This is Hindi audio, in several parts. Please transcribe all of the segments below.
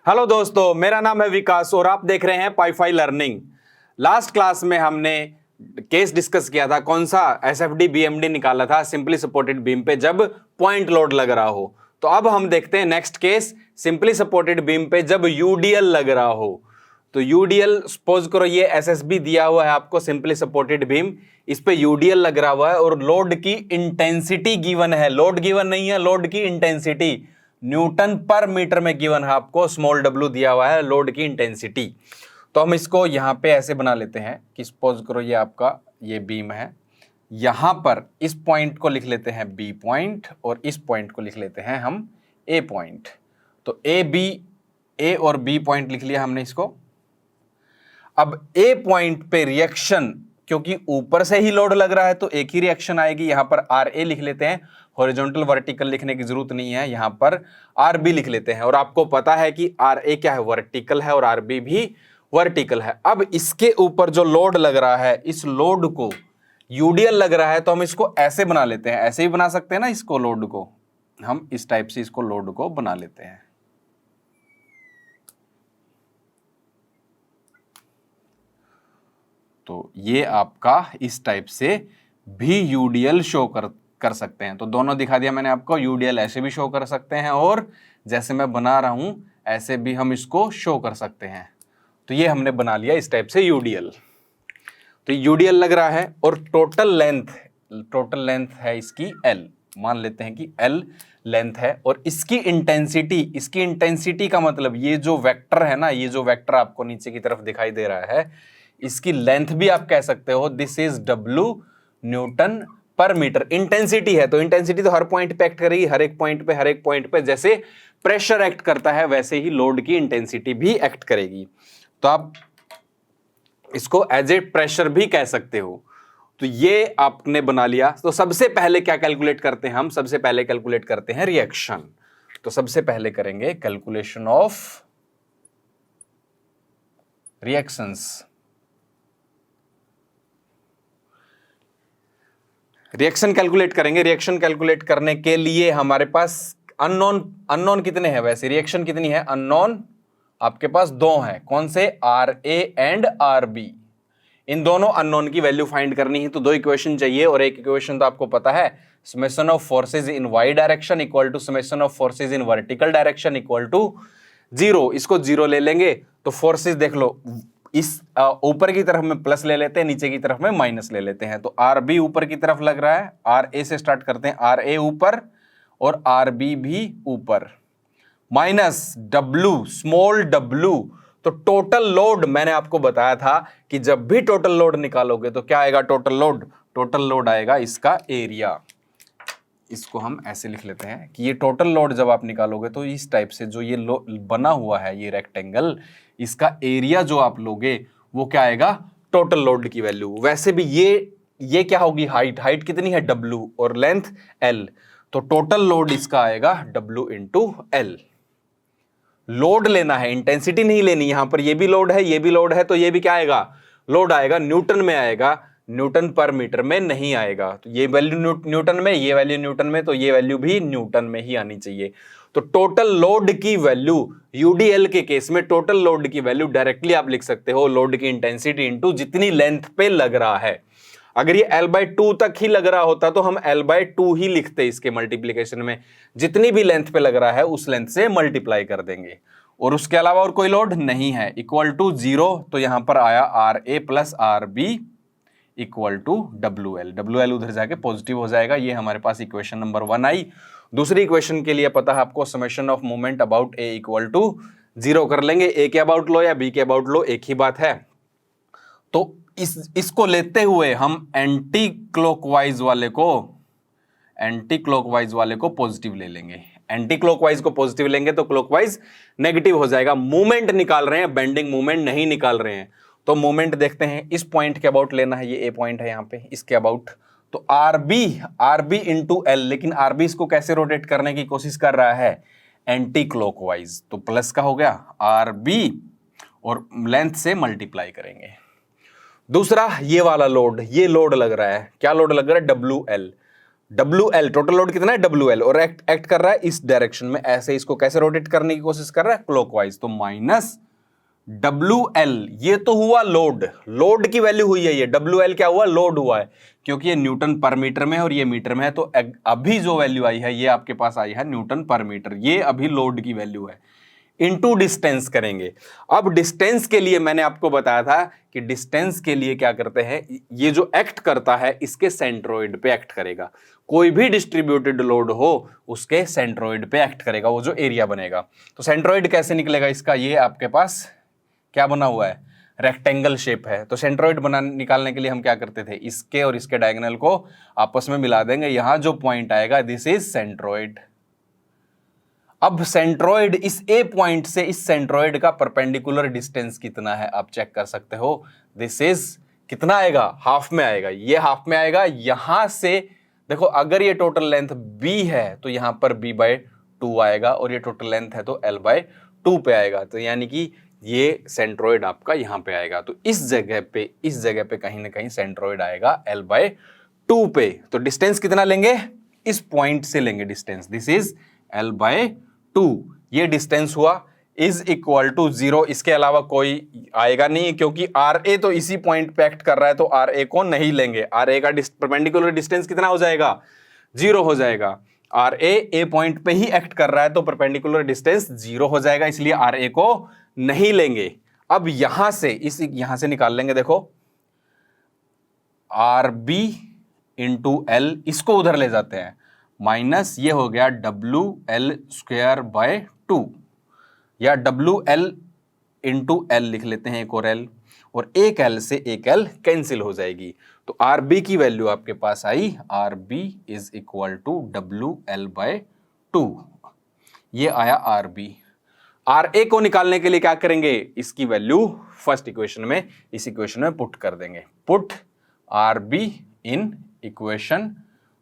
हेलो दोस्तों, मेरा नाम है विकास और आप देख रहे हैं पाईफाई लर्निंग। लास्ट क्लास में हमने केस डिस्कस किया था, कौन सा एसएफडी बीएमडी निकाला था सिंपली सपोर्टेड बीम पे जब पॉइंट लोड लग रहा हो। तो अब हम देखते हैं next case simply supported beam पे जब यूडीएल लग रहा हो। तो यूडीएल सपोज करो ये एसएसबी दिया हुआ है आपको सिंपली सपोर्टेड बीम, इस पे यूडीएल लग रहा हुआ है और लोड की इंटेंसिटी गिवन है। लोड गिवन नहीं है, लोड की इंटेंसिटी न्यूटन पर मीटर में गिवन है आपको, स्मॉल डब्ल्यू दिया हुआ है लोड की इंटेंसिटी। तो हम इसको यहां पे ऐसे बना लेते हैं कि सपोज करो ये आपका ये बीम है, यहां पर इस पॉइंट को लिख लेते हैं बी पॉइंट और इस पॉइंट को लिख लेते हैं हम ए पॉइंट। तो ए और बी पॉइंट लिख लिया हमने इसको। अब ए पॉइंट पे रिएक्शन, क्योंकि ऊपर से ही लोड लग रहा है तो एक ही रिएक्शन आएगी। यहां पर आर ए लिख लेते हैं, हॉरिजॉन्टल वर्टिकल लिखने की जरूरत नहीं है, यहां पर आर बी लिख लेते हैं। और आपको पता है कि आर ए क्या है, वर्टिकल है, और आर बी भी वर्टिकल है। अब इसके ऊपर जो लोड लग रहा है, इस लोड को यूडीएल लग रहा है, तो हम इसको ऐसे बना लेते हैं। ऐसे ही बना सकते हैं ना, इसको लोड को हम इस टाइप से इसको लोड को बना लेते हैं। तो ये आपका इस टाइप से भी यूडीएल शो कर सकते हैं। तो दोनों दिखा दिया मैंने आपको, यूडीएल ऐसे भी शो कर सकते हैं और जैसे मैं बना रहा हूं ऐसे भी हम इसको शो कर सकते हैं। तो ये हमने बना लिया इस टाइप से यूडीएल। तो यूडीएल लग रहा है और टोटल लेंथ है इसकी एल, मान लेते हैं कि एल लेंथ है। और इसकी इंटेंसिटी का मतलब ये जो वेक्टर है ना, ये जो वेक्टर आपको नीचे की तरफ दिखाई दे रहा है, इसकी लेंथ भी आप कह सकते हो दिस इज डब्ल्यू न्यूटन पर मीटर। इंटेंसिटी है तो इंटेंसिटी तो हर पॉइंट पे एक्ट करेगी, हर एक पॉइंट पे जैसे प्रेशर एक्ट करता है वैसे ही लोड की इंटेंसिटी भी एक्ट करेगी। तो आप इसको एज ए प्रेशर भी कह सकते हो। तो ये आपने बना लिया। तो सबसे पहले क्या कैलकुलेट करते हैं हम, सबसे पहले कैलकुलेट करते हैं रिएक्शन। तो सबसे पहले करेंगे calculation of reactions. Reaction calculate करेंगे। रिएक्शन कैलकुलेट करने के लिए हमारे पास अननोन कितने हैं, वैसे रिएक्शन कितनी है अननोन, आपके पास दो हैं। कौन से, R A and R B. इन दोनों अननोन की वैल्यू फाइंड करनी है। तो दो इक्वेशन चाहिए और एक इक्वेशन तो आपको पता है, summation of forces in y direction equal to summation of forces in vertical direction equal to 0। इसको 0 ले लेंगे तो फोर्सेज देख लो, इस ऊपर की तरफ में प्लस ले लेते हैं, नीचे की तरफ में माइनस ले लेते हैं। तो आर बी ऊपर की तरफ लग रहा है, आर ए से स्टार्ट करते हैं, आर ए ऊपर और आर बी भी ऊपर, माइनस डब्ल्यू स्मॉल डब्ल्यू। तो टोटल लोड मैंने आपको बताया था कि जब भी टोटल लोड निकालोगे तो क्या आएगा, टोटल लोड आएगा इसका एरिया। इसको हम ऐसे लिख लेते हैं कि ये टोटल लोड जब आप निकालोगे तो इस टाइप से जो ये बना हुआ है ये रेक्टेंगल, इसका एरिया जो आप लोगे वो क्या आएगा, टोटल लोड की वैल्यू। वैसे भी ये क्या होगी, हाइट कितनी है W और लेंथ L। तो टोटल लोड इसका आएगा W इंटू L। लोड लेना है, इंटेंसिटी नहीं लेनी। यहां पर ये भी लोड है, ये भी लोड है, तो ये भी क्या आएगा, लोड आएगा, न्यूटन में आएगा, न्यूटन पर मीटर में नहीं आएगा। तो ये वैल्यू न्यूटन में, ये वैल्यू न्यूटन में, तो ये वैल्यू भी न्यूटन में ही आनी चाहिए। तो टोटल लोड की वैल्यू यूडीएल के केस में टोटल लोड की वैल्यू डायरेक्टली आप लिख सकते हो लोड की इंटेंसिटी इंटू जितनी लेंथ पे लग रहा है। अगर ये L/2 तक ही लग रहा होता तो हम L/2 ही लिखते इसके मल्टीप्लीकेशन में, जितनी भी लेंथ पे लग रहा है उस लेंथ से मल्टीप्लाई कर देंगे। और उसके अलावा और कोई लोड नहीं है, इक्वल टू 0। तो यहां पर आया R A plus R B equal to WL उधर जाके पॉजिटिव हो जाएगा। ये हमारे पास इक्वेशन नंबर 1 आई। दूसरी इक्वेशन के लिए पता है आपको, summation of moment about A equal to 0 कर लेंगे। ए के अबाउट लो या बी के अबाउट लो, एक ही बात है। तो इसको लेते हुए हम एंटी क्लॉकवाइज वाले को पॉजिटिव ले लेंगे। एंटी क्लॉकवाइज को पॉजिटिव लेंगे तो क्लॉकवाइज नेगेटिव हो जाएगा। मूवमेंट निकाल रहे हैं, बेंडिंग मूवमेंट नहीं निकाल रहे हैं। तो मूवमेंट देखते हैं, इस पॉइंट के अबाउट लेना है, ये ए पॉइंट है यहां पे, इसके अबाउट। तो आर बी इंटू एल, लेकिन आर बी इसको कैसे रोटेट करने की कोशिश कर रहा है, एंटी क्लॉकवाइज। तो प्लस का हो गया आर बी और लेंथ से मल्टीप्लाई करेंगे। दूसरा ये वाला लोड, ये लोड लग रहा है, क्या लोड लग रहा है, WL। WL टोटल लोड कितना है WL, और एक्ट कर रहा है इस डायरेक्शन में, ऐसे इसको कैसे रोटेट करने की कोशिश कर रहा है, क्लॉकवाइज, तो माइनस WL, ये तो हुआ लोड, लोड की वैल्यू हुई है, ये WL क्या हुआ, लोड हुआ है, क्योंकि ये न्यूटन पर मीटर में है और ये मीटर में है, तो अभी जो वैल्यू आई है ये आपके पास आई है न्यूटन पर मीटर, ये अभी लोड की वैल्यू है, इनटू डिस्टेंस करेंगे। अब डिस्टेंस के लिए मैंने आपको बताया था कि डिस्टेंस के लिए क्या करते हैं, ये जो एक्ट करता है इसके सेंट्रोइड पे एक्ट करेगा, कोई भी डिस्ट्रीब्यूटेड लोड हो उसके सेंट्रोइड पे एक्ट करेगा, वो जो एरिया बनेगा। तो सेंट्रोइड कैसे निकलेगा इसका, ये आपके पास क्या बना हुआ है, रेक्टेंगल शेप है, तो सेंट्रोइड निकालने के लिए हम क्या करते थे, इसके और इसके डायगोनल को आपस में मिला देंगे, यहां जो पॉइंट आएगा दिस इज सेंट्रोइड। अब सेंट्रोइड, इस ए पॉइंट से इस सेंट्रोइड का परपेंडिकुलर डिस्टेंस कितना है आप चेक कर सकते हो, दिस इज कितना आएगा, हाफ में आएगा, ये हाफ में आएगा, यहां से देखो अगर ये टोटल लेंथ b है तो यहां पर b/2 आएगा, और ये टोटल लेंथ है तो l/2 पे आएगा, तो यानी कि ये सेंट्रोइड आपका यहां पे आएगा, तो इस जगह पे कहीं ना कहीं सेंट्रोइड आएगा l/2 पे। तो डिस्टेंस कितना लेंगे, इस पॉइंट से लेंगे डिस्टेंस, दिस इज l/2, ये डिस्टेंस हुआ, इज इक्वल टू 0, इसके अलावा कोई आएगा नहीं, क्योंकि RA तो इसी पॉइंट पे एक्ट कर रहा है, तो RA को नहीं लेंगे, RA का परपेंडिकुलर डिस्टेंस कितना हो जाएगा, 0 हो जाएगा, RA ए पॉइंट पे ही एक्ट कर रहा है तो परपेंडिकुलर डिस्टेंस 0 हो जाएगा, इसलिए RA को नहीं लेंगे। अब यहां से निकाल लेंगे, देखो RB इंटू L, इसको उधर ले जाते हैं, माइनस ये हो गया WL² या WL इंटू L लिख लेते हैं, एक और L, और एक L से एक L कैंसिल हो जाएगी, तो RB की वैल्यू आपके पास आई, RB is equal to WL/2, ये आया RB। RA को निकालने के लिए क्या करेंगे, इसकी वैल्यू फर्स्ट इक्वेशन में, इस इक्वेशन में पुट कर देंगे, put RB in equation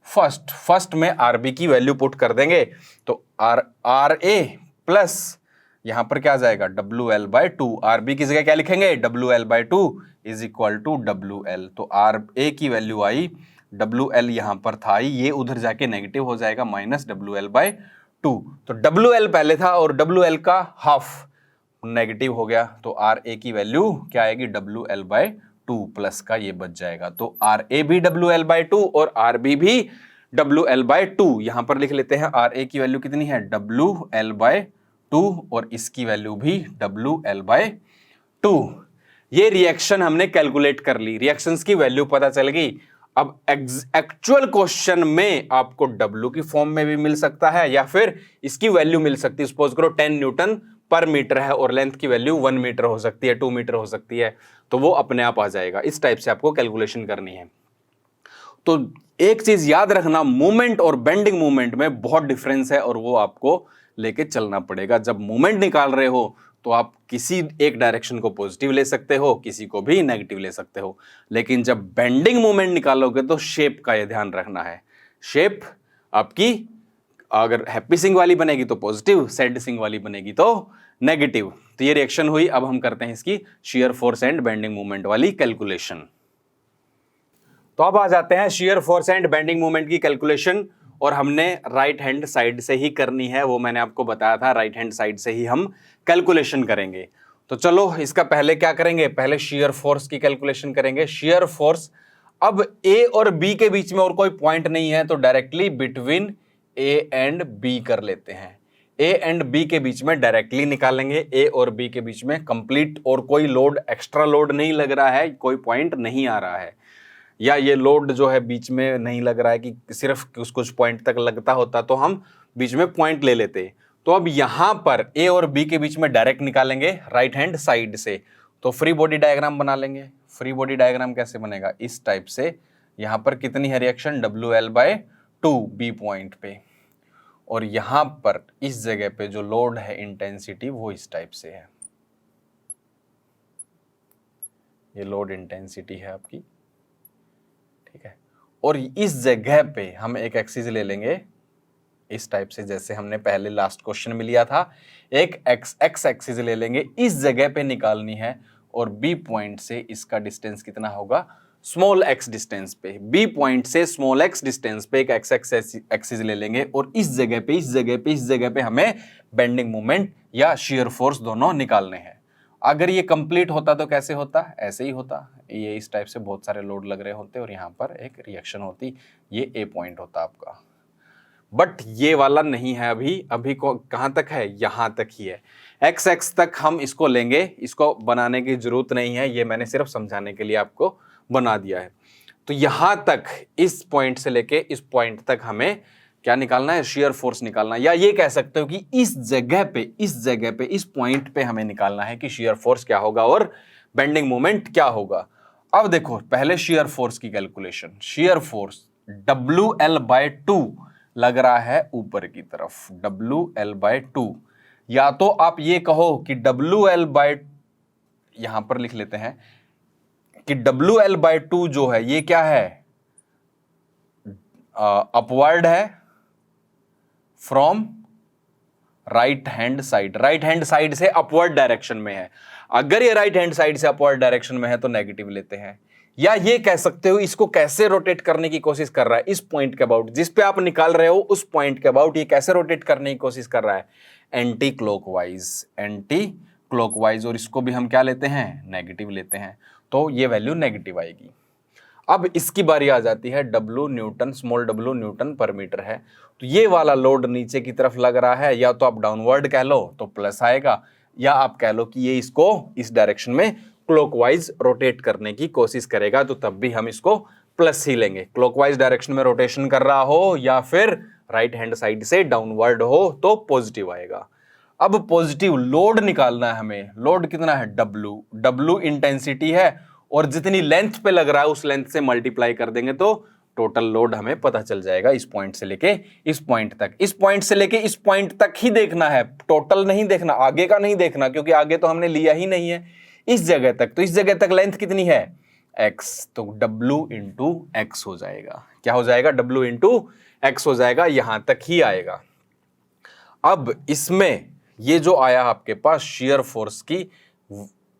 first में RB की वैल्यू पुट कर देंगे, तो RA प्लस यहां पर क्या आ जाएगा WL/2, RB की जगह क्या लिखेंगे WL/2 is equal to WL, तो RA की वैल्यू आई, WL यहां पर था, ये उधर जाके नेगेटिव हो जाएगा, माइनस WL/2, तो WL पहले था और WL का हाफ नेगेटिव हो गया, तो RA की वैल्यू क्या आएगी WL/2 प्लस का ये बच जाएगा, तो RA भी WL/2 और RB भी WL/2, यहां पर लिख लेते हैं RA की वैल्यू कितनी है WL/2 और इसकी वैल्यू भी WL/2। ये रिएक्शन हमने कैलकुलेट कर ली, रिएक्शंस की वैल्यू पता चल गई। अब एक्चुअल क्वेश्चन में आपको W की फॉर्म में भी मिल सकता है या फिर इसकी वैल्यू मिल सकती है, सपोज करो 10 न्यूटन पर मीटर है और लेंथ की वैल्यू 1 मीटर हो सकती है, 2 मीटर हो सकती है, तो वो अपने आप आ जाएगा, इस टाइप से आपको कैलकुलेशन करनी है। तो एक चीज याद रखना, मूवमेंट और बेंडिंग मूवमेंट में बहुत डिफरेंस है और वो आपको लेके चलना पड़ेगा। जब मूवमेंट निकाल रहे हो तो आप किसी एक डायरेक्शन को पॉजिटिव ले सकते हो, किसी को भी नेगेटिव ले सकते हो, लेकिन जब बेंडिंग मूवमेंट निकालोगे तो शेप का ये ध्यान रखना है, शेप आपकी अगर हैप्पी सिंग वाली बनेगी तो पॉजिटिव, सैड सिंग वाली बनेगी तो नेगेटिव। तो ये रिएक्शन हुई। अब हम करते हैं इसकी shear force and bending movement वाली कैलकुलेशन। तो अब आ जाते हैं shear force and bending movement की कैलकुलेशन, और हमने राइट हैंड साइड से ही करनी है, वो मैंने आपको बताया था, राइट हैंड साइड से ही हम कैलकुलेशन करेंगे। तो चलो इसका पहले क्या करेंगे, पहले शेयर फोर्स की कैलकुलेशन करेंगे। शेयर फोर्स, अब ए और बी के बीच में और कोई पॉइंट नहीं है तो directly between A and B कर लेते हैं, ए एंड बी के बीच में डायरेक्टली निकालेंगे, ए और बी के बीच में कंप्लीट, और कोई लोड एक्स्ट्रा लोड नहीं लग रहा है, कोई पॉइंट नहीं आ रहा है, या ये लोड जो है बीच में नहीं लग रहा है कि सिर्फ कुछ पॉइंट तक लगता होता तो हम बीच में पॉइंट ले लेते। तो अब यहां पर ए और बी के बीच में डायरेक्ट निकालेंगे राइट हैंड साइड से, तो फ्री बॉडी डायग्राम बना लेंगे। फ्री बॉडी डायग्राम कैसे बनेगा, इस टाइप से, यहां पर कितनी है रिएक्शन WL/2 बी पॉइंट पे, और यहां पर इस जगह पे जो लोड है इंटेंसिटी वो इस टाइप से है, ये लोड इंटेंसिटी है आपकी, ठीक है। और इस जगह पे हम एक एक्सिस ले लेंगे इस टाइप से, जैसे हमने पहले लास्ट क्वेश्चन में लिया था, एक एक्स एक्सिस ले लेंगे, इस जगह पे निकालनी है, और बी पॉइंट से इसका डिस्टेंस कितना होगा स्मॉल एक्स डिस्टेंस पे, बी पॉइंट से स्मॉल एक्स डिस्टेंस पे एक एक्स एक्सिस ले लेंगे और इस जगह पे हमें बेंडिंग मोमेंट या शियर फोर्स दोनों निकालने हैं। अगर ये कंप्लीट होता तो कैसे होता? ऐसे ही होता, ये इस टाइप से बहुत सारे लोड लग रहे होते और यहाँ पर एक रिएक्शन होती, ये ए पॉइंट होता आपका। बट ये वाला नहीं है, अभी को कहाँ तक है? यहाँ तक ही है, एक्स एक्स तक हम इसको लेंगे, इसको बनाने की जरूरत नहीं है, ये मैंने सिर्फ समझाने के लिए आपको बना दिया है। तो यहां तक, इस पॉइंट से लेके इस पॉइंट तक हमें क्या निकालना है? शेयर फोर्स निकालना है, या ये कह सकते हो कि इस जगह पे इस पॉइंट पे हमें निकालना है कि शेयर फोर्स क्या होगा और बेंडिंग मोमेंट क्या होगा। अब देखो, पहले शेयर फोर्स की कैलकुलेशन। शेयर फोर्स WL/2 लग रहा है ऊपर की तरफ, WL/2, या तो आप ये कहो कि WL यहां पर लिख लेते हैं कि WL/2 जो है ये क्या है? अपवर्ड है फ्रॉम राइट हैंड साइड से अपवर्ड डायरेक्शन में है। अगर ये राइट हैंड साइड से अपवर्ड डायरेक्शन में है तो नेगेटिव लेते हैं। या ये कह सकते हो इसको कैसे रोटेट करने की कोशिश कर रहा है, इस पॉइंट के अबाउट, जिस पे आप निकाल रहे हो उस पॉइंट के अबाउट ये कैसे रोटेट करने की कोशिश कर रहा है? एंटी क्लॉकवाइज, और इसको भी हम क्या लेते हैं? नेगेटिव लेते हैं, तो ये वैल्यू नेगेटिव आएगी। अब इसकी बारी आ जाती है W Newton, small w Newton पर मीटर है। तो ये वाला लोड नीचे की तरफ लग रहा है, या तो आप डाउनवर्ड कह लो तो प्लस आएगा, या आप कह लो कि ये इसको इस डायरेक्शन में क्लॉकवाइज रोटेट करने की कोशिश करेगा, तो तब भी हम इसको प्लस ही लेंगे। क्लॉकवाइज डायरेक्शन में रोटेशन कर रहा हो या फिर राइट हैंड साइड से डाउनवर्ड हो तो पॉजिटिव आएगा। अब पॉजिटिव लोड निकालना है हमें। लोड कितना है? W इंटेंसिटी है, और जितनी लेंथ पे लग रहा है उस लेंथ से मल्टीप्लाई कर देंगे तो टोटल लोड हमें पता चल जाएगा। इस पॉइंट से लेके इस पॉइंट तक, इस पॉइंट से लेके इस पॉइंट तक ही देखना है, टोटल नहीं देखना, आगे का नहीं देखना, क्योंकि आगे तो हमने लिया ही नहीं है। इस जगह तक, तो इस जगह तक लेंथ कितनी है? x, तो W इंटू एक्स हो जाएगा। क्या हो जाएगा? W इंटू एक्स हो जाएगा, यहां तक ही आएगा। अब इसमें ये जो आया आपके पास शेयर फोर्स की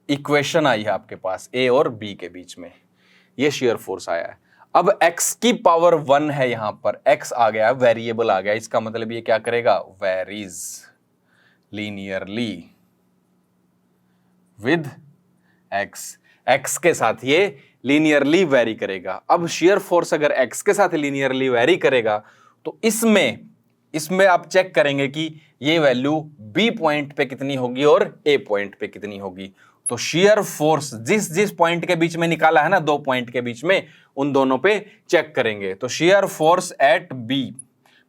इक्वेशन आई है आपके पास A और B के बीच में, ये शेयर फोर्स आया है। अब x की पावर 1 है, यहां पर x आ गया, वेरिएबल आ गया, इसका मतलब ये क्या करेगा? वेरीज लीनियरली विद x के साथ ये लीनियरली वेरी करेगा। अब शेयर फोर्स अगर x के साथ लीनियरली वेरी करेगा तो इसमें आप चेक करेंगे कि ये वैल्यू B पॉइंट पे कितनी होगी और A पॉइंट पे कितनी होगी। तो शेयर फोर्स जिस पॉइंट के बीच में निकाला है ना, दो पॉइंट के बीच में, उन दोनों पे चेक करेंगे। तो शेयर फोर्स एट B,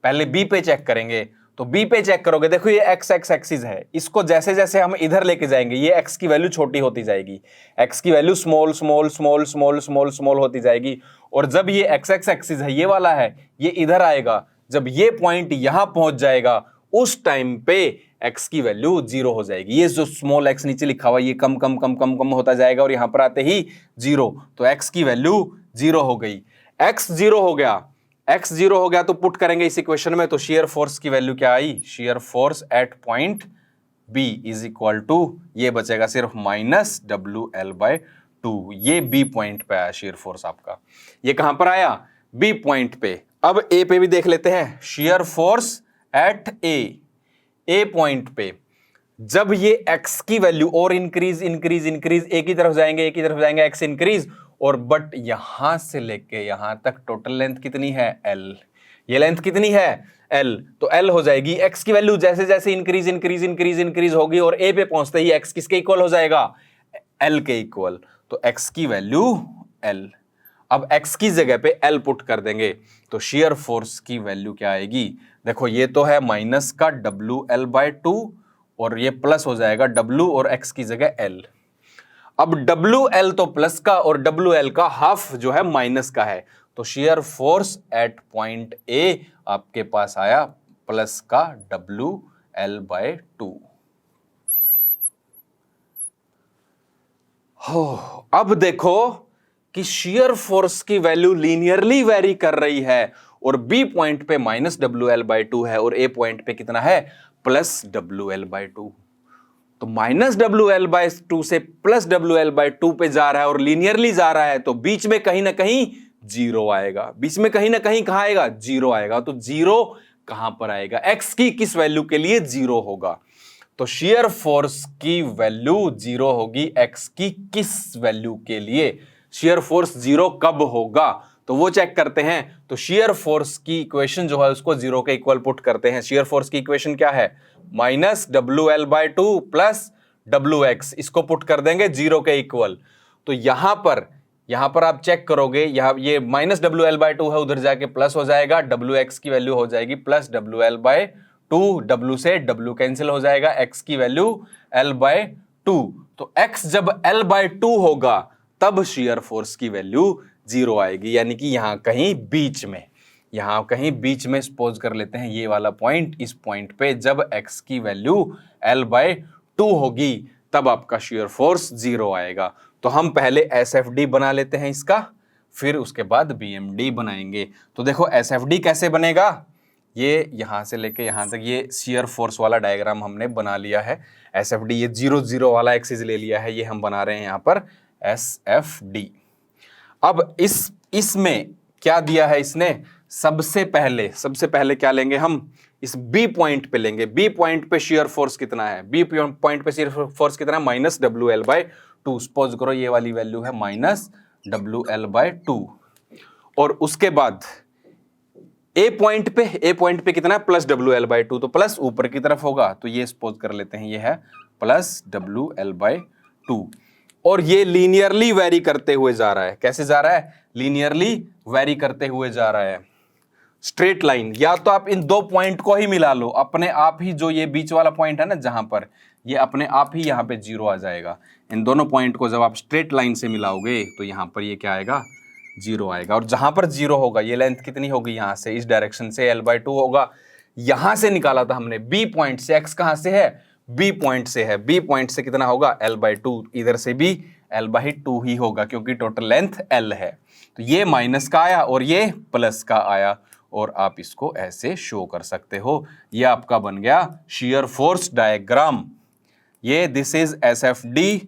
पहले B पे चेक करेंगे। तो B पे चेक करोगे, देखो ये x एक्सिस है, इसको जैसे जैसे हम इधर लेके जाएंगे ये x की वैल्यू छोटी होती जाएगी, x की वैल्यू स्मॉल होती जाएगी। और जब ये x एक्सिस है, ये वाला है, ये इधर आएगा, जब ये पॉइंट यहां पहुंच जाएगा उस टाइम पे x की वैल्यू 0 हो जाएगी। ये जो स्मॉल x नीचे लिखा हुआ ये कम होता जाएगा और यहां पर आते ही 0, तो x की वैल्यू 0 हो गई। x 0 हो गया तो पुट करेंगे इस इक्वेशन में, तो शेयर फोर्स की वैल्यू क्या आई? Shear force at point B is equal to, ये बचेगा सिर्फ -WL/2। ये B पॉइंट पे आया शेयर फोर्स आपका। ये कहां पर आया? B पॉइंट पे। अब A पे भी देख लेते हैं, share force eight A point पे जब ये x की वैल्यू और इंक्रीज एक ही तरफ जाएंगे x इंक्रीज, और बट यहां से लेके यहां तक टोटल लेंथ कितनी है? L। ये लेंथ कितनी है? L। तो L हो जाएगी, x की वैल्यू जैसे जैसे इंक्रीज होगी और A पे पहुंचते ही x किसके इक्वल हो जाएगा? L के इक्वल। तो x की वैल्यू L। अब x की जगह पे L पुट कर देंगे तो शेयर फोर्स की वैल्यू क्या आएगी? देखो ये तो है माइनस का WL/2 और ये प्लस हो जाएगा W और x की जगह L। अब WL तो प्लस का और WL का हाफ जो है माइनस का है, तो share force at point A आपके पास आया प्लस का WL/2। हो, अब देखो कि शेयर फोर्स की वैल्यू लीनियरली वेरी कर रही है और B पॉइंट पे -WL/2 है और A पॉइंट पे कितना है? +WL/2। तो माइनस WL/2 से प्लस WL/2 पे जा रहा है और लीनियरली जा रहा है, तो बीच में कहीं ना कहीं जीरो आएगा। बीच में कहीं ना कहीं कहां आएगा? जीरो आएगा। तो जीरो कहां पर आएगा? एक्स की किस वैल्यू के लिए जीरो होगा? तो शियर फोर्स की वैल्यू जीरो होगी एक्स की किस वैल्यू के लिए? शियर फोर्स जीरो कब होगा तो वो चेक करते हैं। तो शियर फोर्स की इक्वेशन जो है उसको जीरो के इक्वल पुट करते हैं। शियर फोर्स की इक्वेशन क्या है? माइनस WL/2 प्लस WX, इसको पुट कर देंगे जीरो के इक्वल। तो यहां पर आप चेक करोगे, यहां ये माइनस WL/2 है, उधर जाके प्लस हो जाएगा, WX की वैल्यू हो जाएगी प्लस WL/2, W से W कैंसिल हो जाएगा, X की वैल्यू L/2। तो X जब L/2 होगा तब शियर फोर्स की वैल्यू जीरो आएगी, यानी कि यहां कहीं बीच में सपोज कर लेते हैं ये वाला पॉइंट, इस पॉइंट पे जब X की वैल्यू L/2 होगी तब आपका शियर फोर्स जीरो आएगा। तो हम पहले SFD बना लेते हैं इसका, फिर उसके बाद BMD बनाएंगे। तो देखो SFD कैसे बनेगा, ये यहां से लेके यहां तक ये शियर फोर्स वाला डायग्राम हमने बना लिया है। SFD ये 0 वाला एक्सिस ले लिया है, ये हम बना रहे हैं यहां पर SFD। अब इसमें क्या दिया है इसने? सबसे पहले क्या लेंगे हम? इस B पॉइंट पे लेंगे। B पॉइंट पे शियर फोर्स कितना है? B पॉइंट पे शियर फोर्स कितना है? Minus WL/2। सपोज करो ये वाली वैल्यू है माइनस WL/2। और उसके बाद A पॉइंट पे कितना है? प्लस WL/2, तो प्लस ऊपर की तरफ होगा, तो ये सपोज कर लेते हैं ये है प्लस WL/2। और ये लीनियरली वेरी करते हुए जा रहा है। कैसे जा रहा है? लीनियरली वेरी करते हुए जा रहा है, स्ट्रेट लाइन। या तो आप इन दो पॉइंट को ही मिला लो, अपने आप ही जो ये बीच वाला पॉइंट है ना जहां पर, ये अपने आप ही यहां पे जीरो आ जाएगा। इन दोनों पॉइंट को जब आप स्ट्रेट लाइन से मिलाओगे तो यहां पर ये क्या आएगा? जीरो आएगा। और जहां पर जीरो होगा, ये लेंथ कितनी होगी? यहां से इस डायरेक्शन से L/2 होगा। यहां से निकाला था हमने B पॉइंट से। X कहां से है? B पॉइंट से है। B पॉइंट से कितना होगा? L/2। इधर से भी L/2 ही होगा क्योंकि टोटल लेंथ L है। तो ये माइनस का आया और ये प्लस का आया, और आप इसको ऐसे शो कर सकते हो। ये आपका बन गया शियर फोर्स डायग्राम। ये दिस इज SFD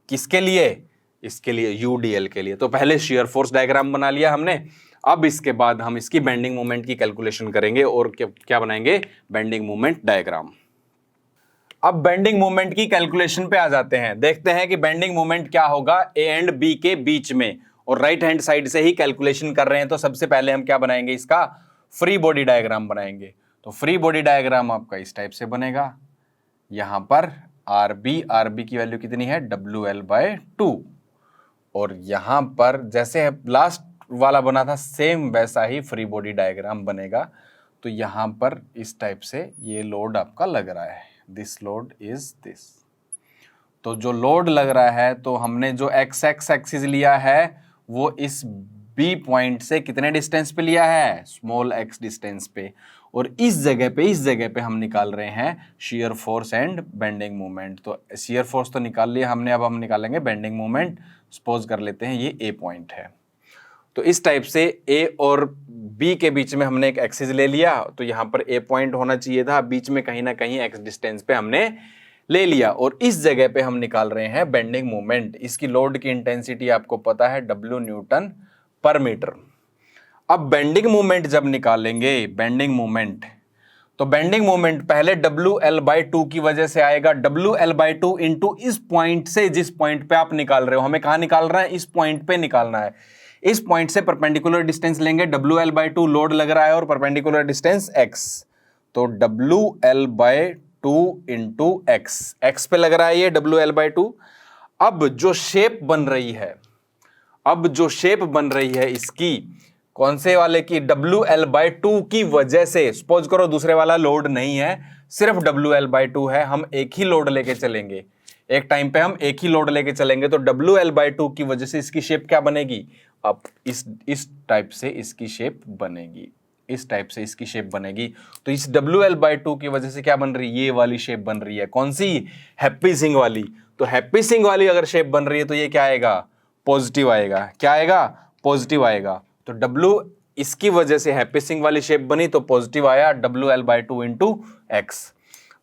किसके लिए? इसके लिए, UDL के लिए। तो पहले शियर फोर्स डायग्राम बना लिया हमने। अब इसके बाद हम इसकी बेंडिंग मोमेंट की कैलकुलेशन करेंगे और क्या बनाएंगे? Bending moment diagram. अब बेंडिंग मोमेंट की कैलकुलेशन पे आ जाते हैं। देखते हैं कि बेंडिंग मोमेंट क्या होगा A एंड B के बीच में, और राइट हैंड साइड से ही कैलकुलेशन कर रहे हैं। तो सबसे पहले हम क्या बनाएंगे? इसका फ्री बॉडी डायग्राम बनाएंगे। तो फ्री बॉडी डायग्राम आपका इस टाइप से बनेगा। यहां पर RB की वैल्यू कितनी है? WL/2। और यहां पर जैसे लास्ट वाला बना था सेम वैसा ही फ्री बॉडी डायग्राम बनेगा। तो यहां पर इस टाइप से ये लोड आपका लग रहा है, दिस लोड इज दिस। तो जो लोड लग रहा है, तो हमने जो x एक्सिस लिया है वो इस B पॉइंट से कितने डिस्टेंस पे लिया है? स्मॉल x डिस्टेंस पे। और इस जगह पे हम निकाल रहे हैं shear force and bending moment. तो शियर फोर्स तो निकाल लिया हमने, अब हम निकालेंगे बेंडिंग मोमेंट। सपोज कर लेते हैं ये A पॉइंट है। तो इस टाइप से A और B के बीच में हमने एक एक्सिस ले लिया। तो यहाँ पर A पॉइंट होना चाहिए था, बीच में कहीं ना कहीं x डिस्टेंस पे हमने ले लिया। और इस जगह पे हम निकाल रहे हैं बेंडिंग मोमेंट। इसकी लोड की इंटेंसिटी आपको पता है W न्यूटन पर मीटर। अब बेंडिंग मोमेंट जब निकालेंगे, बेंडिंग मोमेंट, तो बेंडिंग मोमेंट पहले WL/2 की वजह से आएगा। WL/2 इंटू इस पॉइंट से, जिस पॉइंट पे आप निकाल रहे हो, हमें कहां निकाल रहा है? इस पॉइंट पे निकालना है। इस पॉइंट से परपेंडिकुलर डिस्टेंस लेंगे, WL/2 लोड लग रहा है और परपेंडिकुलर डिस्टेंस x, तो WL/2 इंटू x पे लग रहा है ये WL/2। अब जो शेप बन रही है इसकी, कौन से वाले की? WL/2 की वजह से। सपोज करो दूसरे वाला लोड नहीं है, सिर्फ WL/2 है, हम एक ही लोड लेके चलेंगे, एक टाइम पे हम एक ही लोड लेके चलेंगे। तो WL/2 की वजह से इसकी शेप क्या बनेगी? अब इस टाइप से इसकी शेप बनेगी, इस टाइप से इसकी शेप बनेगी। तो इस WL/2 की वजह से क्या बन रही है? ये वाली शेप बन रही है। कौन सी? हैप्पी सिंग वाली। तो हैप्पी सिंग वाली अगर शेप बन रही है तो ये क्या आएगा? पॉजिटिव आएगा। क्या आएगा? पॉजिटिव आएगा। तो W इसकी वजह से हैप्पी सिंग वाली शेप बनी तो पॉजिटिव आया, WL/2 इंटू x।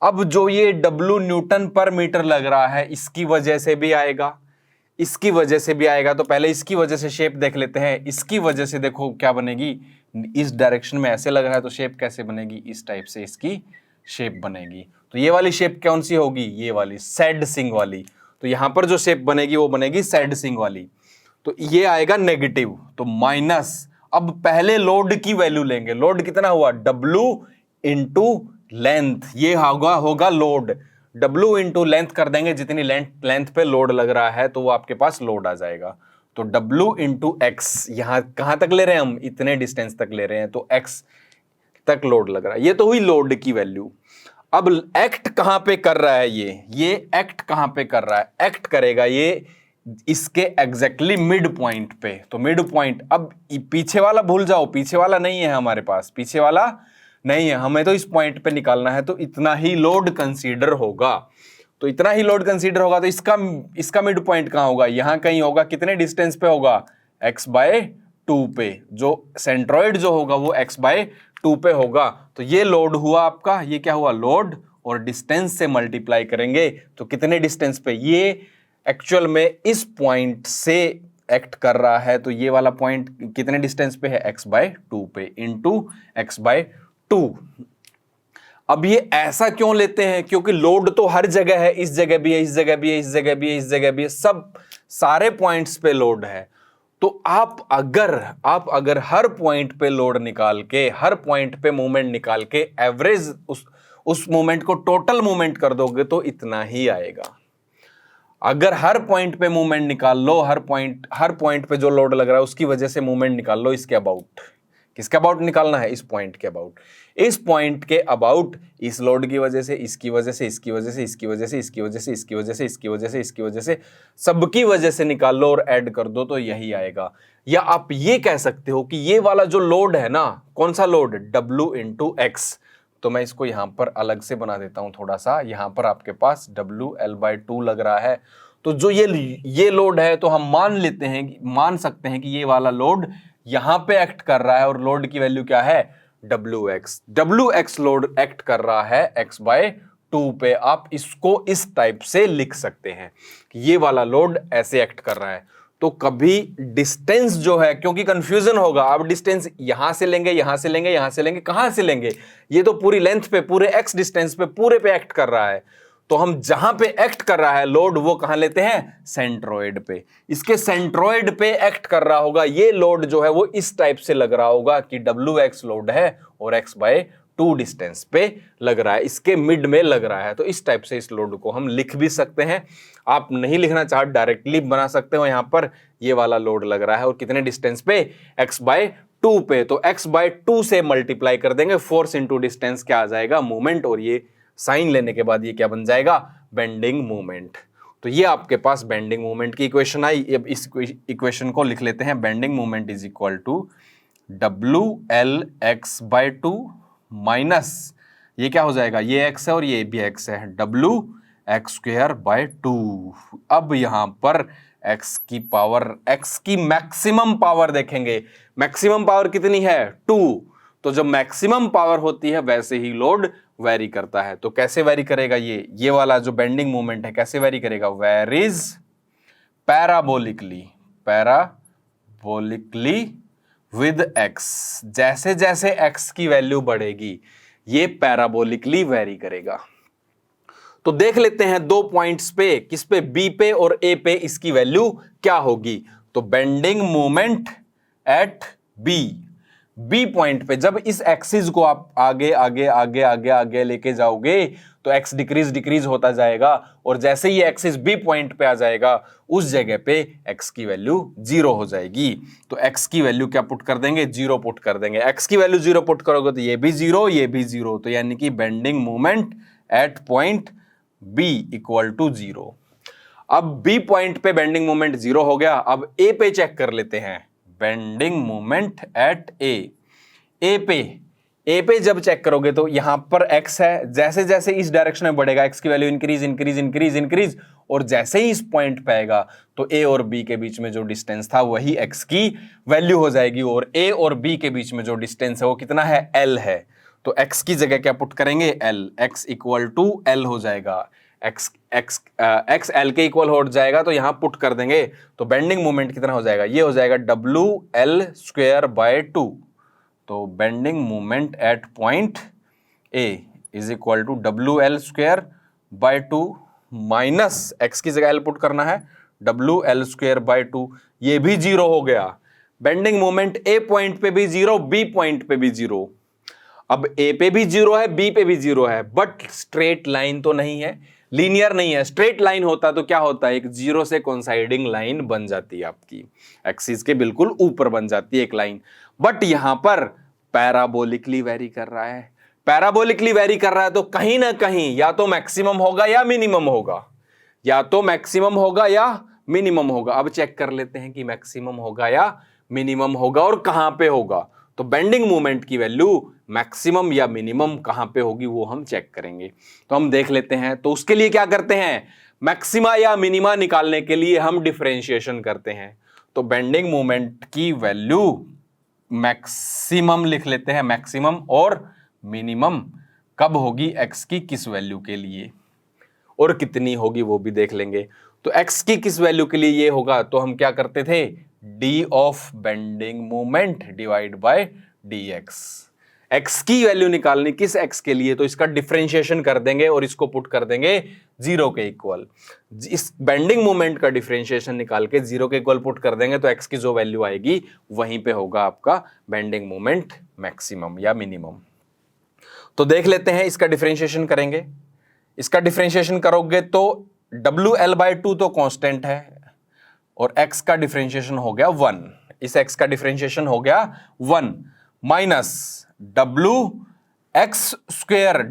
अब जो ये W न्यूटन पर मीटर लग रहा है इसकी वजह से भी आएगा, इसकी वजह से भी आएगा। तो पहले इसकी वजह से शेप देख लेते हैं। इसकी वजह से देखो क्या बनेगी, इस डायरेक्शन में ऐसे लग रहा है तो शेप कैसे बनेगी, इस टाइप से इसकी शेप बनेगी। तो ये वाली शेप कौन सी होगी, ये वाली सैड सिंग वाली। तो यहां पर जो शेप बनेगी वो बनेगी सैड सिंग वाली। तो ये आएगा नेगेटिव, तो माइनस। अब पहले लोड की वैल्यू लेंगे, लोड कितना हुआ, W इंटू लेंथ, ये होगा लोड। W इंटू लेंथ कर देंगे, जितनी लेंथ पे लोड लग रहा है तो वो आपके पास लोड आ जाएगा। तो W इंटू एक्स, यहां कहां तक ले रहे हैं हम, इतने डिस्टेंस तक ले रहे हैं, तो x तक लोड लग रहा है। ये तो हुई लोड की वैल्यू। अब एक्ट कहां पे कर रहा है, ये एक्ट कहां पे कर रहा है, एक्ट करेगा ये इसके एग्जैक्टली मिड पॉइंट पे। तो मिड पॉइंट, अब पीछे वाला भूल जाओ, पीछे वाला नहीं है हमारे पास, पीछे वाला नहीं है, हमें तो इस पॉइंट पे निकालना है। तो इतना ही लोड कंसीडर होगा, तो इतना ही लोड कंसीडर होगा। तो इसका मिड पॉइंट कहां होगा, यहां कहीं होगा। कितने डिस्टेंस पे होगा, x/2 पे। जो सेंट्रॉइड जो होगा वो x/2 पे होगा। तो ये लोड हुआ आपका, ये क्या हुआ, लोड, और डिस्टेंस से मल्टीप्लाई करेंगे तो कितने डिस्टेंस पे, ये एक्चुअल में इस पॉइंट से एक्ट कर रहा है। तो ये वाला पॉइंट कितने डिस्टेंस पे है, x/2 पे, इंटू x/2। अब ये ऐसा क्यों लेते हैं, क्योंकि लोड तो हर जगह है, इस जगह भी है, इस जगह भी है, इस जगह भी है, इस जगह भी है, सब सारे पॉइंट्स पे लोड है। तो आप अगर हर पॉइंट पे लोड निकाल के, हर पॉइंट पे मूवमेंट निकाल के एवरेज उस मूवमेंट को टोटल मूवमेंट कर दोगे तो इतना ही आएगा। अगर हर पॉइंट पे मूवमेंट निकाल लो, हर पॉइंट पे जो लोड लग रहा है उसकी वजह से मूवमेंट निकाल लो, इसके अबाउट, किसके अबाउट निकालना है, इस पॉइंट के अबाउट, इस पॉइंट के अबाउट, इस लोड की वजह से, इसकी वजह से, इसकी वजह से, इसकी वजह से, इसकी वजह से, इसकी वजह से, इसकी वजह से, इसकी वजह से, सबकी वजह से निकाल लो और ऐड कर दो तो यही आएगा। या आप ये कह सकते हो कि ये वाला जो लोड है ना, कौन सा लोड, W इंटू एक्स। तो मैं इसको यहां पर अलग से बना देता हूं थोड़ा सा। यहां पर आपके पास WL/2 लग रहा है। तो जो ये लोड है, तो हम मान सकते हैं कि ये वाला लोड यहां पे एक्ट कर रहा है, और लोड की वैल्यू क्या है, WX लोड एक्ट कर रहा है x/2 पे। आप इसको इस टाइप से लिख सकते हैं कि ये वाला लोड ऐसे एक्ट कर रहा है। तो कभी डिस्टेंस जो है, क्योंकि कंफ्यूजन होगा, अब डिस्टेंस यहां से लेंगे, यहां से लेंगे, यहां से लेंगे, कहां से लेंगे, ये तो पूरी लेंथ पे, पूरे x डिस्टेंस पे, पूरे पे एक्ट कर रहा है। तो हम जहां पे एक्ट कर रहा है लोड, वो कहां लेते हैं, सेंट्रोइड पे। इसके सेंट्रोइड पे एक्ट कर रहा होगा ये लोड जो है, वो इस टाइप से लग रहा होगा कि WX लोड है और x/2 डिस्टेंस पे लग रहा है, इसके मिड में लग रहा है। तो इस टाइप से इस लोड को हम लिख भी सकते हैं। आप नहीं लिखना चाहो, डायरेक्टली बना सकते हो। यहां पर ये वाला लोड लग रहा है और कितने डिस्टेंस पे, x/2 पे। तो x/2 से मल्टीप्लाई कर देंगे, फोर्स इंटू डिस्टेंस क्या आ जाएगा, मूवमेंट, और ये साइन लेने के बाद ये क्या बन जाएगा, बेंडिंग मूवमेंट। तो ये आपके पास बेंडिंग मूवमेंट की इक्वेशन आई। अब इस इक्वेशन को लिख लेते हैं, bending movement is equal to WLX/2 minus, ये क्या हो जाएगा, ये x है और ये भी x है, WX²/2। अब यहां पर x की मैक्सिमम पावर देखेंगे, मैक्सिमम पावर कितनी है, 2। तो जब मैक्सिमम पावर होती है वैसे ही लोड वेरी करता है। तो कैसे वेरी करेगा, ये वाला जो बेंडिंग मूवमेंट है कैसे वेरी करेगा, वेरीज पैराबोलिकली विद x। जैसे जैसे x की वैल्यू बढ़ेगी ये पैराबोलिकली वेरी करेगा। तो देख लेते हैं दो पॉइंट्स पे, किस पे, B पे और A पे, इसकी वैल्यू क्या होगी। तो bending movement at B point पे, जब इस एक्सिस को आप आगे आगे आगे आगे आगे लेके जाओगे तो x डिक्रीज होता जाएगा, और जैसे ही एक्सिस B पॉइंट पे आ जाएगा उस जगह पे x की वैल्यू 0 हो जाएगी। तो x की वैल्यू क्या पुट कर देंगे, 0 पुट कर देंगे। x की वैल्यू 0 पुट करोगे तो ये भी 0, ये भी 0, तो यानी कि bending movement at point B equal to 0। अब B पॉइंट पे बेंडिंग मूवमेंट 0 हो गया। अब A पे चेक कर लेते हैं, बेंडिंग मूवमेंट एट ए पे जब चेक करोगे तो यहां पर x है, जैसे जैसे इस डायरेक्शन में बढ़ेगा x की वैल्यू इंक्रीज, और जैसे ही इस पॉइंट पे आएगा तो a और b के बीच में जो डिस्टेंस था वही x की वैल्यू हो जाएगी, और a और b के बीच में जो डिस्टेंस है वो कितना है, l है। तो x की जगह क्या पुट करेंगे, l, x equal to l हो जाएगा, x l के इक्वल हो जाएगा तो यहां पुट कर देंगे, तो बेंडिंग मोमेंट कितना हो जाएगा, ये हो जाएगा WL² / 2। तो bending moment at point A is equal to WL² / 2 minus x की जगह l पुट करना है WL² / 2, ये भी 0 हो गया। बेंडिंग मोमेंट A पॉइंट पे भी 0, B पॉइंट पे भी 0। अब A पे भी 0 है, B पे भी 0 है, बट स्ट्रेट लाइन तो नहीं है, लीनियर नहीं है। स्ट्रेट लाइन होता तो क्या होता है, एक 0 से कोइंसाइडिंग लाइन बन जाती है, आपकी एक्सिस के बिल्कुल ऊपर बन जाती है एक लाइन। बट यहां पर पैराबोलिकली वेरी कर रहा है, पैराबोलिकली वेरी कर रहा है तो कहीं ना कहीं या तो मैक्सिमम होगा या मिनिमम होगा, या तो मैक्सिमम होगा या मिनिमम होगा। अब चेक कर लेते हैं कि मैक्सिमम होगा या मिनिमम होगा और कहां पे होगा। तो बेंडिंग मोमेंट की वैल्यू मैक्सिमम या मिनिमम कहां पे होगी वो हम चेक करेंगे। तो हम देख लेते हैं। तो उसके लिए क्या करते हैं, मैक्सिमा या मिनिमा निकालने के लिए हम डिफरेंशिएशन करते हैं। तो बेंडिंग मोमेंट की वैल्यू मैक्सिमम लिख लेते हैं, मैक्सिमम और मिनिमम कब होगी, एक्स की किस वैल्यू के लिए और कितनी होगी वो भी देख लेंगे। तो x की किस वैल्यू के लिए ये होगा, तो हम क्या करते थे, d of bending moment divide by dx। x की वैल्यू निकालनी किस x के लिए, तो इसका डिफरेंशिएशन कर देंगे और इसको पुट कर देंगे 0 के इक्वल। इस बेंडिंग मोमेंट का डिफरेंशिएशन निकाल के 0 के इक्वल पुट कर देंगे तो x की जो वैल्यू आएगी वहीं पे होगा आपका बेंडिंग मोमेंट मैक्सिमम या मिनिमम। तो देख लेते हैं, इसका डिफरेंशिएशन करेंगे। इसका डिफरेंशिएशन करोगे तो WL/2 तो कांस्टेंट है और x का डिफरेंशिएशन हो गया 1, इस x का डिफरेंशिएशन हो गया 1 माइनस WX²,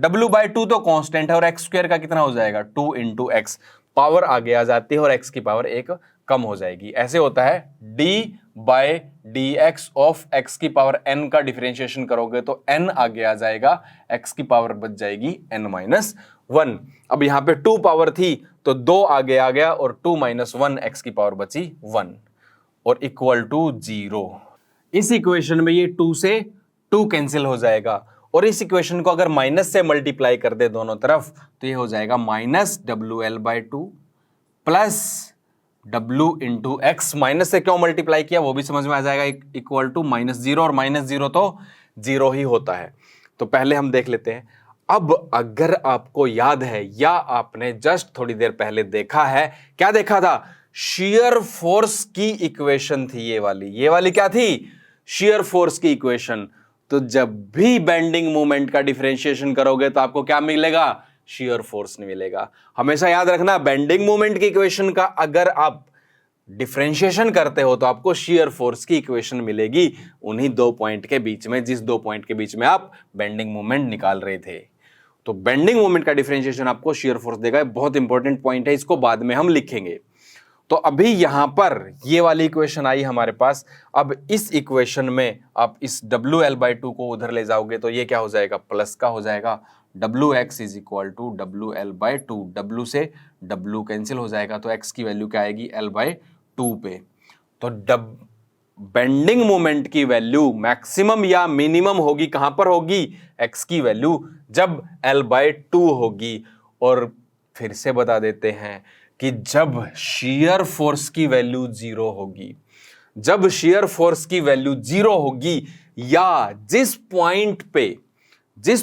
W/2 तो कांस्टेंट है और x² का कितना हो जाएगा 2 × x, पावर आगे आ जाती है और x की पावर 1 कम हो जाएगी। ऐसे होता है d/dx ऑफ x की पावर n का डिफरेंशिएशन करोगे तो n आगे आ जाएगा, x की पावर बच जाएगी n-1। अब यहां पे 2 पावर थी तो 2 आगे आ गया और 2 - 1 x की पावर बची 1 और इक्वल टू 0। इस इक्वेशन में ये 2 से 2 कैंसिल हो जाएगा और इस इक्वेशन को अगर माइनस से मल्टीप्लाई कर दे दोनों तरफ तो ये हो जाएगा -WL/2 plus W × x। Minus से क्यों मल्टीप्लाई किया वो भी समझ में आ जाएगा, इक्वल टू -0 और -0 तो 0 ही होता है। तो पहले हम देख लेते हैं। अब अगर आपको याद है या आपने जस्ट थोड़ी देर पहले देखा है, क्या देखा था, शेयर फोर्स की इक्वेशन थी ये वाली क्या थी, शेयर फोर्स की इक्वेशन। तो जब भी बेंडिंग मोमेंट का डिफरेंशिएशन करोगे तो आपको क्या मिलेगा, शेयर फोर्स नहीं मिलेगा। हमेशा याद रखना, बेंडिंग मोमेंट की इक्वेशन का अगर आप डिफरेंशिएशन करते हो तो आपको शेयर फोर्स की इक्वेशन मिलेगी उन्हीं 2 पॉइंट के बीच में, जिस 2 पॉइंट के बीच में आप बेंडिंग मोमेंट निकाल रहे थे। तो बेंडिंग मोमेंट का डिफरेंशिएशन आपको शेयर फोर्स देगा। बहुत इंपॉर्टेंट पॉइंट है, इसको बाद में हम लिखेंगे। तो अभी यहां पर ये वाली इक्वेशन आई हमारे पास। अब इस इक्वेशन में आप इस WL/2 को उधर ले जाओगे तो ये क्या हो जाएगा, प्लस का हो जाएगा। WX is equal to WL/2, W से W कैंसिल हो जाएगा तो x की वैल्यू क्या आएगी, L/2 पे। तो बेंडिंग मोमेंट की वैल्यू मैक्सिमम या मिनिमम होगी, कहां पर होगी, x की वैल्यू जब L/2 होगी। और फिर से बता देते हैं कि जब शेयर फोर्स की वैल्यू 0 होगी, जब शेयर फोर्स की वैल्यू 0 होगी या जिस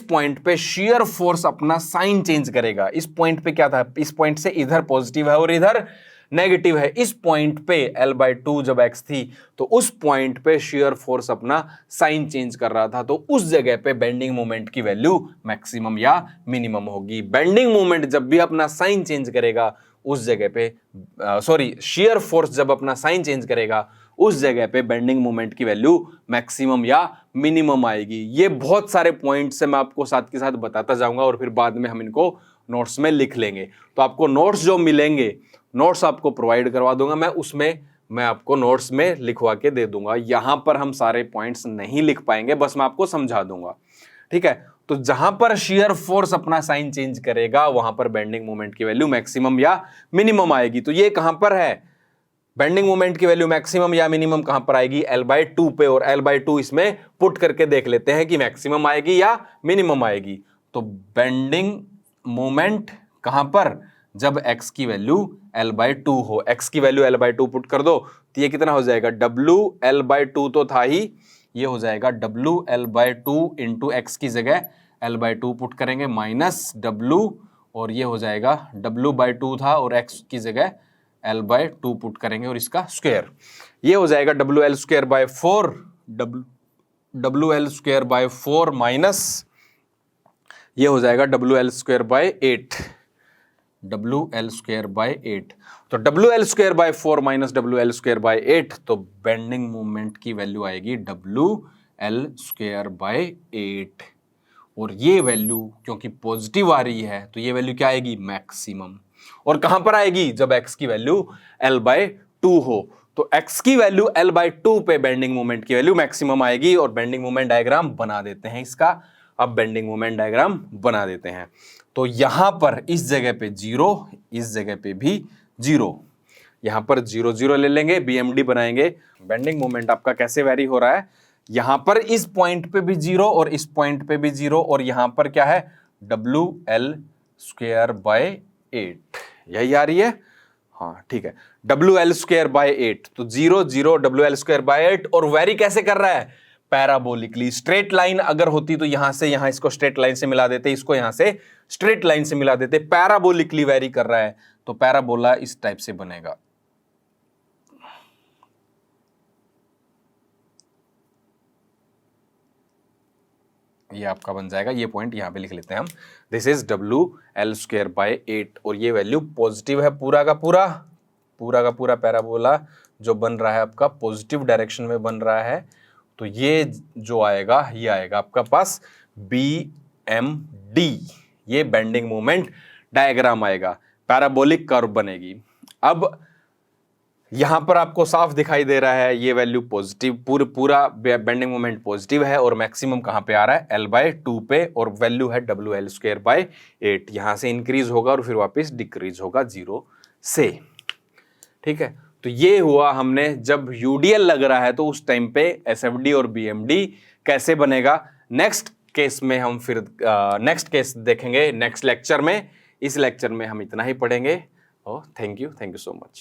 पॉइंट पे शेयर फोर्स अपना साइन चेंज करेगा, इस पॉइंट पे क्या था, इस पॉइंट से इधर पॉजिटिव है और इधर नेगेटिव है, इस पॉइंट पे L/2 जब x थी तो उस पॉइंट पे शेयर फोर्स अपना साइन चेंज कर रहा था, तो उस जगह पे बेंडिंग मोमेंट की वैल्यू मैक्सिमम या मिनिमम होगी। बेंडिंग मोमेंट जब भी अपना साइन चेंज करेगा उस जगह पे, शेयर फोर्स जब अपना साइन चेंज करेगा उस जगह पे बेंडिंग मोमेंट की वैल्यू मैक्सिमम या मिनिमम आएगी। ये बहुत सारे पॉइंट्स से मैं आपको साथ के साथ बताता जाऊंगा और फिर बाद में हम इनको नोट्स में लिख लेंगे। तो आपको नोट्स जो मिलेंगे, नोट्स आपको प्रोवाइड करवा दूंगा मैं, उसमें मैं आपको नोट्स में लिखवा के दे दूंगा। यहां पर हम सारे पॉइंट्स नहीं लिख पाएंगे, बस मैं आपको समझा दूंगा, ठीक है। तो जहां पर शेयर फोर्स अपना साइन चेंज करेगा वहां पर बेंडिंग मोमेंट की वैल्यू मैक्सिमम या मिनिमम आएगी। तो ये कहां पर है, बेंडिंग मोमेंट की वैल्यू मैक्सिमम या मिनिमम कहां पर आएगी, L/2 पे, और L/2 इसमें पुट करके देख लेते हैं कि मैक्सिमम आएगी या मिनिमम आएगी। तो बेंडिंग मोमेंट कहां पर, जब x की वैल्यू L/2 हो, x की वैल्यू L/2 पुट कर दो तो ये कितना हो जाएगा, WL/2 तो था ही, ये हो जाएगा WL/2 इंटू x की जगह L/2 पुट करेंगे माइनस W, और ये हो जाएगा W/2 था और x की जगह L/2 पुट करेंगे और इसका स्क्वायर, ये हो जाएगा WL² WL² माइनस ये हो जाएगा WL²/8 WL²/8। तो WL²/4 माइनस WL²/8, तो बेंडिंग मोमेंट की वैल्यू आएगी WL²/8, और ये वैल्यू क्योंकि पॉजिटिव आ रही है तो ये वैल्यू क्या आएगी, मैक्सिमम। और कहां पर आएगी, जब x की वैल्यू L/2 हो, तो x की वैल्यू L/2 पे बेंडिंग मोमेंट की वैल्यू मैक्सिमम आएगी। और बेंडिंग मोमेंट डायग्राम बना देते हैं इसका, अब बेंडिंग मोमेंट डायग्राम बना देते हैं। तो यहां पर इस जगह पे 0, इस जगह पे भी 0, यहां पर 0 0 ले लेंगे, BMD बनाएंगे। बेंडिंग मोमेंट आपका कैसे वेरी हो रहा है, यहां पर इस पॉइंट पे भी 0 और इस पॉइंट पे भी 0, और यहां पर क्या है, WL²/8, यही आ रही है, हाँ ठीक है, WL²/8, तो 0 0 WL²/8, और वेरी कैसे कर रहा है, पैराबोलिकली। स्ट्रेट लाइन अगर होती तो यहां से यहां इसको स्ट्रेट लाइन से मिला देते, इसको यहां से स्ट्रेट लाइन से मिला देते, पैराबोलिकली वेरी कर रहा है, तो पैराबोला इस टाइप से बनेगा। ये आपका बन जाएगा, ये पॉइंट यहां पे लिख लेते हैं हम, दिस इज WL²/8, और ये वैल्यू पॉजिटिव है, पूरा का पूरा पैराबोला जो बन रहा है आपका पॉजिटिव डायरेक्शन में बन रहा है। तो ये जो आएगा, ये आएगा आपका पास BMD, ये बेंडिंग मोमेंट डायग्राम आएगा, पैराबोलिक कर्व बनेगी। अब यहां पर आपको साफ दिखाई दे रहा है ये वैल्यू पॉजिटिव, पूरा बेंडिंग मोमेंट पॉजिटिव है, और मैक्सिमम कहां पे आ रहा है, L/2 पे, और वैल्यू है WL²/8, यहां से इंक्रीज होगा और फिर वापस डिक्रीज होगा 0 से, ठीक है। तो ये हुआ, हमने जब UDL लग रहा है तो उस टाइम पे SFD और BMD कैसे बनेगा। नेक्स्ट केस में हम फिर नेक्स्ट केस देखेंगे नेक्स्ट लेक्चर में। इस लेक्चर में हम इतना ही पढ़ेंगे। Thank you so much.